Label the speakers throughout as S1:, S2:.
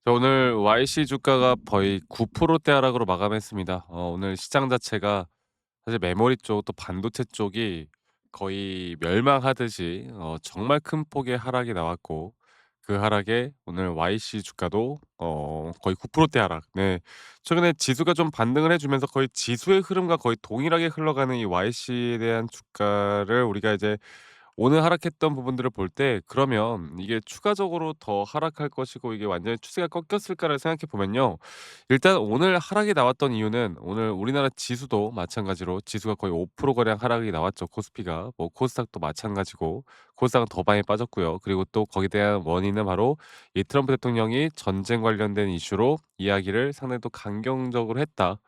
S1: 오늘 YC 주가가 거의 9%대 하락으로 마감했습니다. 오늘 시장 자체가 사실 메모리 쪽 또 반도체 쪽이 거의 멸망하듯이 정말 큰 폭의 하락이 나왔고, 그 하락에 오늘 YC 주가도 거의 9%대 하락. 네. 최근에 지수가 좀 반등을 해 주면서 거의 지수의 흐름과 거의 동일하게 흘러가는 이 YC에 대한 주가를 우리가 이제 오늘 하락했던 부분들을 볼 때, 그러면 이게 추가적으로 더 하락할 것이고 이게 완전히 추세가 꺾였을까를 생각해 보면요. 일단 오늘 하락이 나왔던 이유는, 오늘 우리나라 지수도 마찬가지로 지수가 거의 5% 가량 하락이 나왔죠. 코스피가 뭐 코스닥도 마찬가지고, 코스닥은 더 많이 빠졌고요. 그리고 또 거기에 대한 원인은 바로 이 트럼프 대통령이 전쟁 관련된 이슈로 이야기를 상당히 또 강경적으로 했다.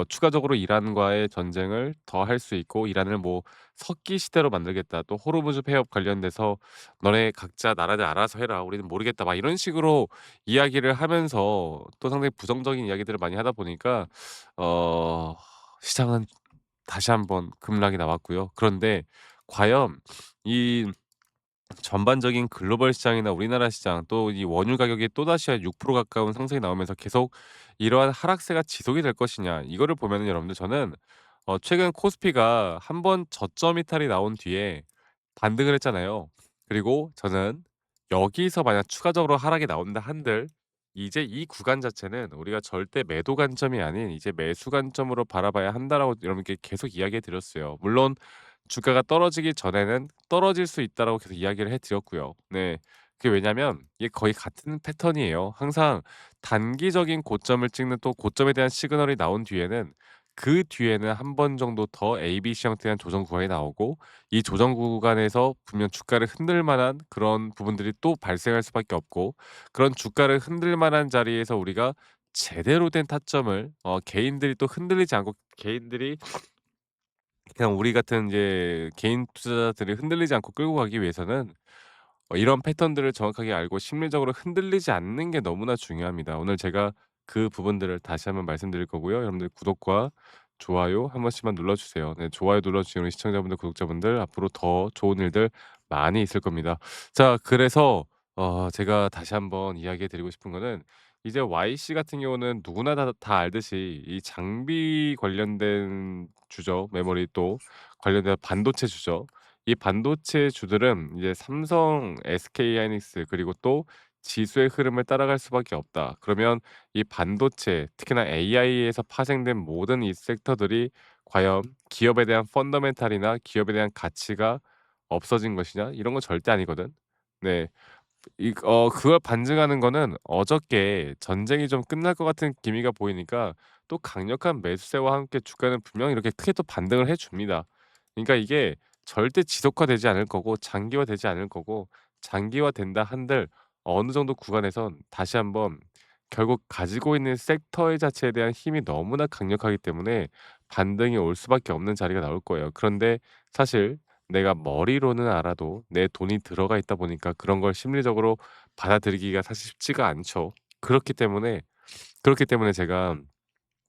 S1: 추가적으로 이란과의 전쟁을 더 할 수 있고, 이란을 뭐 석기 시대로 만들겠다. 또 호르무즈 폐업 관련돼서 "너네 각자 나라들 알아서 해라. 우리는 모르겠다." 막 이런 식으로 이야기를 하면서 또 상당히 부정적인 이야기들을 많이 하다 보니까 어 시장은 다시 한번 급락이 나왔고요. 그런데 과연 이 전반적인 글로벌 시장이나 우리나라 시장, 또 이 원유 가격이 또다시 한 6% 가까운 상승이 나오면서 계속 이러한 하락세가 지속이 될 것이냐, 이거를 보면은 여러분들, 저는 최근 코스피가 한번 저점 이탈이 나온 뒤에 반등을 했잖아요. 그리고 저는 여기서 만약 추가적으로 하락이 나온다 한들, 이제 이 구간 자체는 우리가 절대 매도 관점이 아닌 이제 매수 관점으로 바라봐야 한다라고 여러분께 계속 이야기해 드렸어요. 물론 주가가 떨어지기 전에는 떨어질 수 있다라고 계속 이야기를 해 드렸고요. 네. 그게 왜냐면 이게 거의 같은 패턴이에요. 항상 단기적인 고점을 찍는, 또 고점에 대한 시그널이 나온 뒤에는, 그 뒤에는 한 번 정도 더 ABC 형태의 조정 구간이 나오고, 이 조정 구간에서 분명 주가를 흔들 만한 그런 부분들이 또 발생할 수밖에 없고, 그런 주가를 흔들 만한 자리에서 우리가 제대로 된 타점을, 개인들이 또 흔들리지 않고, 개인들이 그냥 우리 같은 이제 개인 투자자들이 흔들리지 않고 끌고 가기 위해서는 이런 패턴들을 정확하게 알고 심리적으로 흔들리지 않는 게 너무나 중요합니다. 오늘 제가 그 부분들을 다시 한번 말씀드릴 거고요. 여러분들 구독과 좋아요 한 번씩만 눌러주세요. 네, 좋아요 눌러주시는 우리 시청자분들, 구독자분들, 앞으로 더 좋은 일들 많이 있을 겁니다. 자, 그래서 제가 다시 한번 이야기해 드리고 싶은 거는, 이제 YC 같은 경우는 누구나 다 알듯이 이 장비 관련된 주죠. 메모리 또 관련된 반도체 주죠. 이 반도체 주들은 이제 삼성, SK하이닉스, 그리고 또 지수의 흐름을 따라갈 수밖에 없다. 그러면 이 반도체, 특히나 AI에서 파생된 모든 이 섹터들이 과연 기업에 대한 펀더멘탈이나 기업에 대한 가치가 없어진 것이냐? 이런 건 절대 아니거든. 네. 그걸 반증하는 거는, 어저께 전쟁이 좀 끝날 것 같은 기미가 보이니까 또 강력한 매수세와 함께 주가는 분명히 이렇게 크게 또 반등을 해 줍니다. 그러니까 이게 절대 지속화되지 않을 거고 장기화되지 않을 거고, 장기화된다 한들 어느 정도 구간에선 다시 한번 결국 가지고 있는 섹터의 자체에 대한 힘이 너무나 강력하기 때문에 반등이 올 수밖에 없는 자리가 나올 거예요. 그런데 사실 내가 머리로는 알아도 내 돈이 들어가 있다 보니까 그런 걸 심리적으로 받아들이기가 사실 쉽지가 않죠. 그렇기 때문에 제가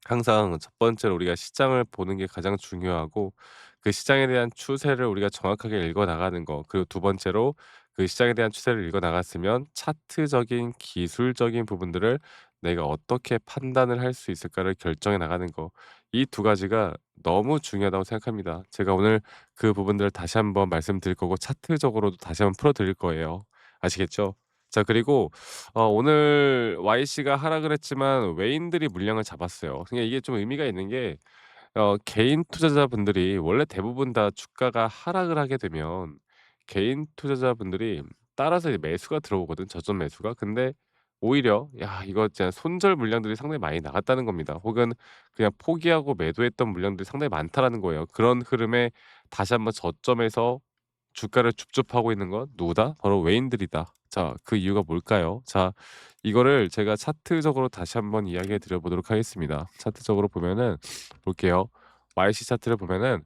S1: 항상 첫 번째로 우리가 시장을 보는 게 가장 중요하고, 그 시장에 대한 추세를 우리가 정확하게 읽어 나가는 거, 그리고 두 번째로 그 시장에 대한 추세를 읽어 나갔으면 차트적인 기술적인 부분들을 내가 어떻게 판단을 할 수 있을까를 결정해 나가는 거, 이 두 가지가 너무 중요하다고 생각합니다. 제가 오늘 그 부분들을 다시 한번 말씀드릴 거고, 차트적으로도 다시 한번 풀어 드릴 거예요. 아시겠죠? 자, 그리고 오늘 YC가 하락을 했지만 외인들이 물량을 잡았어요. 그러니까 이게 좀 의미가 있는 게, 개인 투자자분들이 원래 대부분 다 주가가 하락을 하게 되면 개인 투자자분들이 따라서 이제 매수가 들어오거든, 저점 매수가. 근데 오히려 '야, 이거 진짜 손절 물량들이 상당히 많이 나갔다.'는 겁니다. 혹은 그냥 포기하고 매도했던 물량들이 상당히 많다라는 거예요. 그런 흐름에 다시 한번 저점에서 주가를 줍줍하고 있는 건 누구다? 바로 외인들이다. 자, 그 이유가 뭘까요? 자, 이거를 제가 차트적으로 다시 한번 이야기해 드려 보도록 하겠습니다. 차트적으로 보면은 볼게요. YC 차트를 보면은,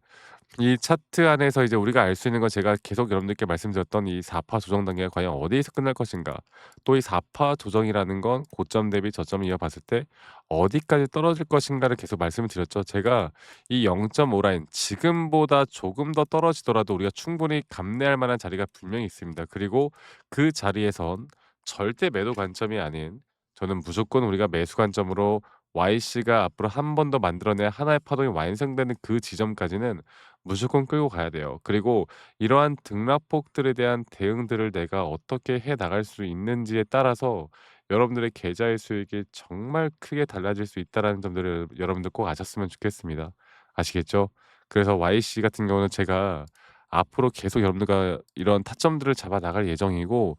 S1: 이 차트 안에서 이제 우리가 알 수 있는 건, 제가 계속 여러분들께 말씀드렸던 이 4파 조정 단계가 과연 어디에서 끝날 것인가. 또 이 4파 조정이라는 건 고점 대비 저점을 이어봤을 때 어디까지 떨어질 것인가를 계속 말씀을 드렸죠. 제가 이 0.5 라인, 지금보다 조금 더 떨어지더라도 우리가 충분히 감내할 만한 자리가 분명히 있습니다. 그리고 그 자리에선 절대 매도 관점이 아닌 저는 무조건 우리가 매수 관점으로 YC가 앞으로 한 번 더 만들어내야 하나의 파동이 완성되는 그 지점까지는 무조건 끌고 가야 돼요. 그리고 이러한 등락폭들에 대한 대응들을 내가 어떻게 해 나갈 수 있는지에 따라서 여러분들의 계좌의 수익이 정말 크게 달라질 수 있다라는 점들을 여러분들 꼭 아셨으면 좋겠습니다. 아시겠죠? 그래서 YC 같은 경우는 제가 앞으로 계속 여러분들과 이런 타점들을 잡아 나갈 예정이고,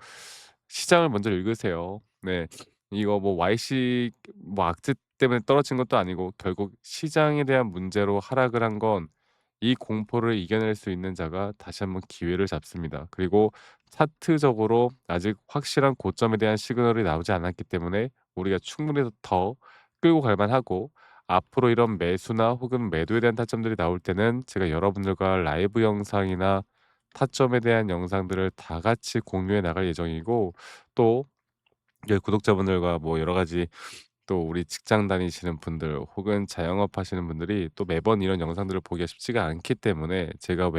S1: 시장을 먼저 읽으세요. 네. 이거 뭐 YC 뭐 악재 때문에 떨어진 것도 아니고 결국 시장에 대한 문제로 하락을 한 건 이 공포를 이겨낼 수 있는 자가 다시 한번 기회를 잡습니다. 그리고 차트적으로 아직 확실한 고점에 대한 시그널이 나오지 않았기 때문에 우리가 충분히 더 끌고 갈 만하고, 앞으로 이런 매수나 혹은 매도에 대한 타점들이 나올 때는 제가 여러분들과 라이브 영상이나 타점에 대한 영상들을 다 같이 공유해 나갈 예정이고, 또 이제 구독자분들과 뭐 여러 가지 또 우리 직장 다니시는 분들 혹은 자영업 하시는 분들이 또 매번 이런 영상들을 보기가 쉽지가 않기 때문에 제가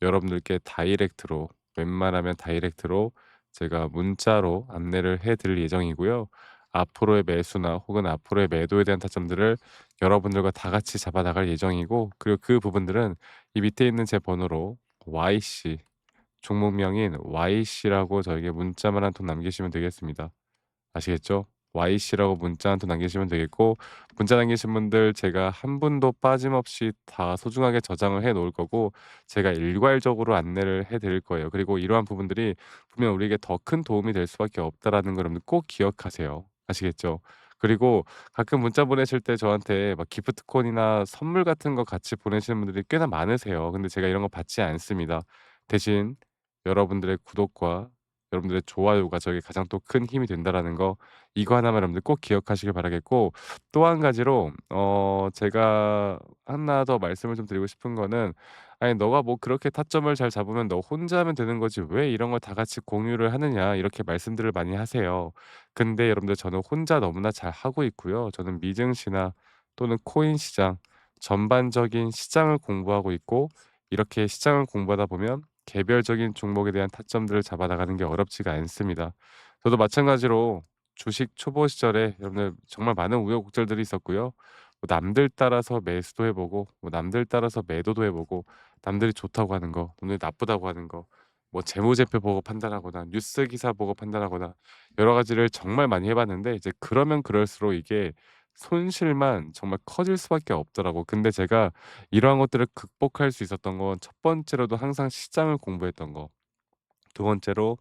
S1: 여러분들께 웬만하면 다이렉트로 제가 문자로 안내를 해 드릴 예정이고요. 앞으로의 매수나 혹은 앞으로의 매도에 대한 타점들을 여러분들과 다 같이 잡아 나갈 예정이고, 그리고 그 부분들은 이 밑에 있는 제 번호로 YC, 종목명인 YC라고 저에게 문자만 한 통 남기시면 되겠습니다. 아시겠죠? YC라고 문자 한 통 남기시면 되겠고, 문자 남기신 분들 제가 한 분도 빠짐없이 다 소중하게 저장을 해 놓을 거고, 제가 일괄적으로 안내를 해 드릴 거예요. 그리고 이러한 부분들이 분명 우리에게 더 큰 도움이 될 수밖에 없다라는 걸 여러분들 꼭 기억하세요. 아시겠죠? 그리고 가끔 문자 보내실 때 저한테 막 기프트콘이나 선물 같은 거 같이 보내시는 분들이 꽤나 많으세요. 근데 제가 이런 거 받지 않습니다. 대신 여러분들의 구독과 여러분들의 좋아요가 저에게 가장 또 큰 힘이 된다라는 거, 이거 하나만 여러분들 꼭 기억하시길 바라겠고, 또 한 가지로 제가 하나 더 말씀을 좀 드리고 싶은 거는, "아니 너가 뭐 그렇게 타점을 잘 잡으면 너 혼자 하면 되는 거지 왜 이런 걸 다 같이 공유를 하느냐." 이렇게 말씀들을 많이 하세요. 근데 여러분들 저는 혼자 너무나 잘하고 있고요. 저는 미증시나 또는 코인 시장, 전반적인 시장을 공부하고 있고, 이렇게 시장을 공부하다 보면 개별적인 종목에 대한 타점들을 잡아 나가는 게 어렵지가 않습니다. 저도 마찬가지로 주식 초보 시절에 여러분들 정말 많은 우여곡절들이 있었고요. 뭐 남들 따라서 매수도 해 보고, 뭐 남들 따라서 매도도 해 보고, 남들이 좋다고 하는 거, 남들이 나쁘다고 하는 거, 뭐 재무제표 보고 판단하거나 뉴스 기사 보고 판단하거나 여러 가지를 정말 많이 해 봤는데, 이제 그러면 그럴수록 이게 손실만 정말 커질 수밖에 없더라고. 근데 제가 이러한 것들을 극복할 수 있었던 건 첫 번째로도 항상 시장을 공부했던 거, 두 번째로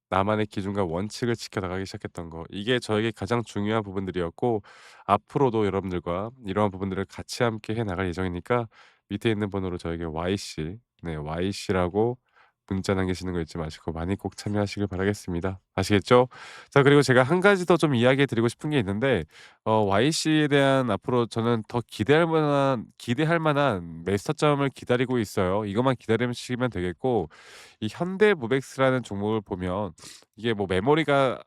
S1: 나만의 기준과 원칙을 지켜 나가기 시작했던 거, 이게 저에게 가장 중요한 부분들이었고, 앞으로도 여러분들과 이러한 부분들을 같이 함께 해 나갈 예정이니까 밑에 있는 번호로 저에게 YC, 네 YC라고 문자 남기시는 거 잊지 마시고 많이 꼭 참여하시길 바라겠습니다. 아시겠죠? 자, 그리고 제가 한 가지 더 좀 이야기해 드리고 싶은 게 있는데, YC에 대한 앞으로 저는 더 기대할 만한 매스터점을 기다리고 있어요. 이것만 기다리시면 되겠고, 이 현대모백스라는 종목을 보면 이게 뭐 메모리가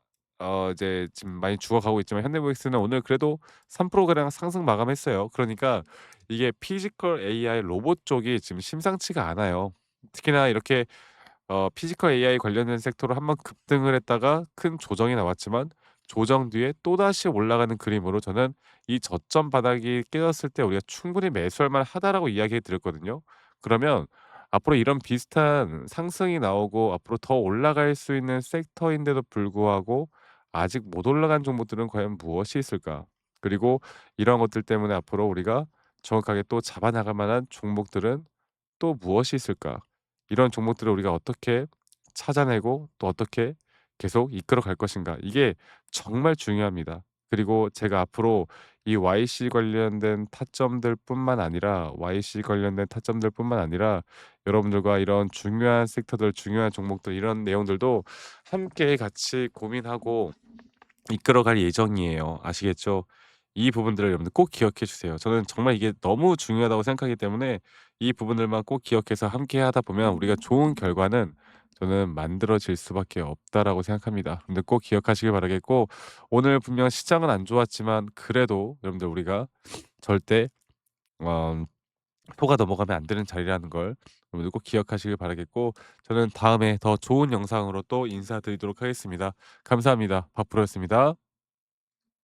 S1: 이제 지금 많이 죽어가고 있지만, 현대모백스는 오늘 그래도 3% 가량 상승 마감했어요. 그러니까 이게 피지컬 AI 로봇 쪽이 지금 심상치가 않아요. 특히나 이렇게 피지컬 AI 관련된 섹터로 한번 급등을 했다가 큰 조정이 나왔지만, 조정 뒤에 또다시 올라가는 그림으로 저는 이 저점 바닥이 깨졌을 때 우리가 충분히 매수할 만하다라고 이야기해 드렸거든요. 그러면 앞으로 이런 비슷한 상승이 나오고 앞으로 더 올라갈 수 있는 섹터인데도 불구하고 아직 못 올라간 종목들은 과연 무엇이 있을까? 그리고 이런 것들 때문에 앞으로 우리가 정확하게 또 잡아 나갈 만한 종목들은 또 무엇이 있을까? 이런 종목들을 우리가 어떻게 찾아내고 또 어떻게 계속 이끌어 갈 것인가? 이게 정말 중요합니다. 그리고 제가 앞으로 이 YC 관련된 타점들뿐만 아니라 여러분들과 이런 중요한 섹터들, 중요한 종목들, 이런 내용들도 함께 같이 고민하고 이끌어갈 예정이에요. 아시겠죠? 이 부분들을 여러분들 꼭 기억해 주세요. 저는 정말 이게 너무 중요하다고 생각하기 때문에 이 부분들만 꼭 기억해서 함께 하다 보면 우리가 좋은 결과는 저는 만들어질 수밖에 없다라고 생각합니다. 여러분들 꼭 기억하시길 바라겠고, 오늘 분명 시장은 안 좋았지만 그래도 여러분들 우리가 절대 어 토가 넘어가면 안 되는 자리라는 걸 여러분들 꼭 기억하시길 바라겠고, 저는 다음에 더 좋은 영상으로 또 인사드리도록 하겠습니다. 감사합니다. 박프로였습니다.